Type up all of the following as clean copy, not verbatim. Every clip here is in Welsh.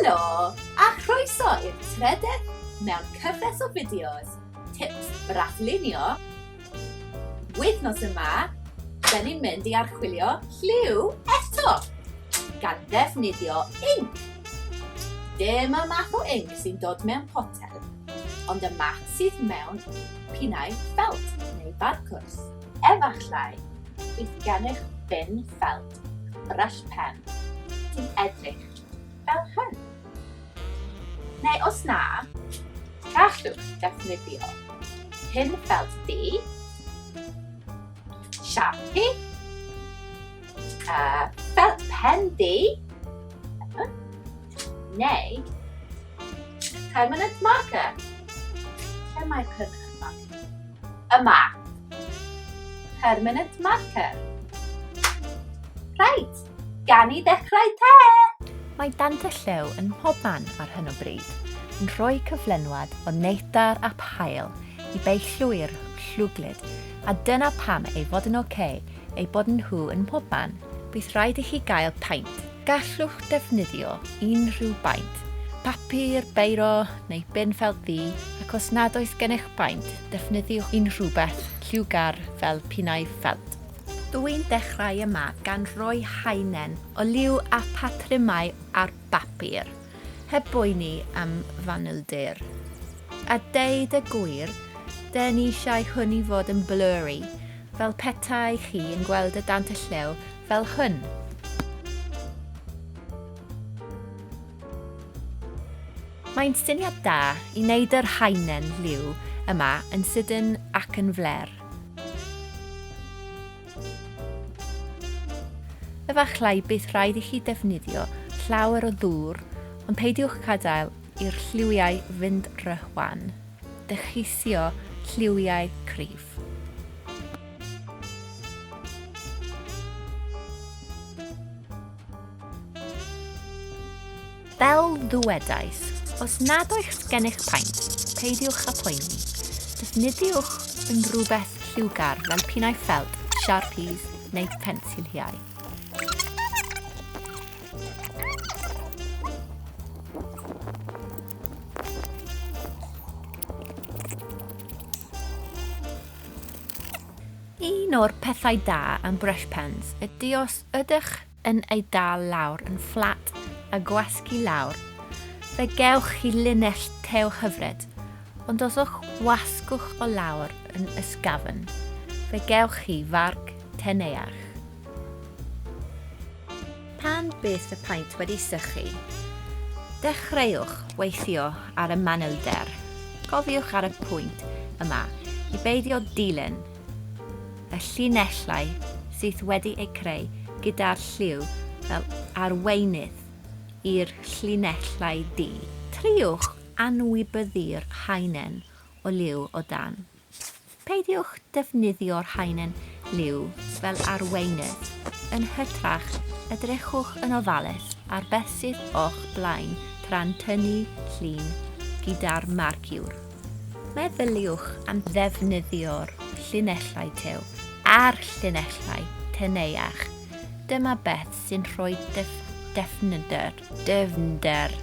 Helo a chroeso i'r trydydd mewn cyfres o fideos tips Braslunio. Wythnos yma, dyn ni'n mynd i archwilio lliw eto gan ddefnyddio inc. Dim y math o inc sy'n dod mewn potel, ond y math sydd mewn pinnau ffelt neu barcwrs. Efallai, bydd gennych bin ffelt, brush pen, sy'n edrych fel hyn. Neu os na, gallwch defnyddio pin ffelt du, Sharpie, ffelt pen du, neu permanent marker. Lle mae permanent marker? Yma. Permanent marker. Reit, gan i ddechrau te! Mae dant y lliw yn pob man ar hyn o bryd yn rhoi cyflenwad o neidar a pail i bei llwyr llwglyd, a dyna pam ei fod yn ei bod yn nhw yn pob man. Bydd rhaid i chi gael paint. Gallwch defnyddio unrhyw baint, papur, beiro neu bin ffelt ddu, ac os nad oes gennych baint, defnyddiwch unrhyw beth lliwgar fel pinnau ffelt. Dwi'n dechrau yma gan roi haenen o liw a patrymau ar bapur, heb boeni am fanyldir. A deud y gwir, dyn ni eisiau hwn i fod yn blurry, fel petai chi yn gweld y dant y lliw fel hyn. Mae'n syniad da i wneud yr haenen liw yma yn sydyn ac yn fler. Efallai bydd rhaid i chi defnyddio llawer o ddŵr, ond peidiwch gadael i'r lliwiau fynd rhywan. Dechisio lliwiau cryf. Fel ddwedais, os nad oes gennych paint, peidiwch â poeni. Defnyddiwch yn rhywbeth lliwgar fel pinnau ffelt, Sharpies neu pensiliau. Un o'r pethau da am brush pens ydy os ydych yn ei dal lawr yn fflat a gwasgu lawr, fe gewch chi linell tew hyfryd, ond os o'ch wasgwch o lawr yn ysgafn, fe gewch chi farc teneuach. Pan bydd y paint wedi sychu, dechreuwch weithio ar y manylder. Cofiwch ar y pwynt yma i beidio dilyn y llinellau sydd wedi eu creu gyda'r lliw fel arweinydd i'r llinellau du. Triwch anwybyddu'r haenen o liw o dan. Peidiwch defnyddio'r haenen liw fel arweinydd. Yn hytrach, edrychwch yn ofalus ar beth sydd o'ch blaen tra'n tynnu llun gyda'r marciwr. Meddyliwch am ddefnyddio'r llinellau tew a'r llinellau teneuach. Dyma beth sy'n rhoi dyfnder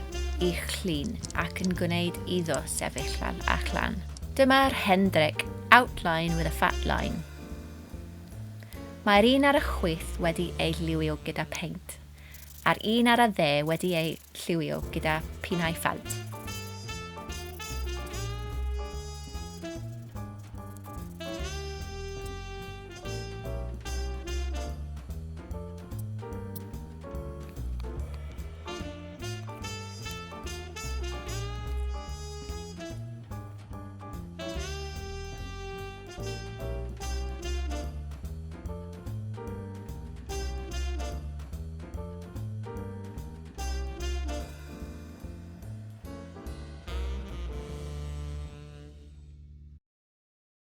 i'ch llun ac yn gwneud iddo sefyll allan. Dyma'r Hendrick outline with a fat line. Mae'r un ar y chwith wedi ei lliwio gyda paint, a'r un ar y dde wedi ei lliwio gyda pinnau ffelt.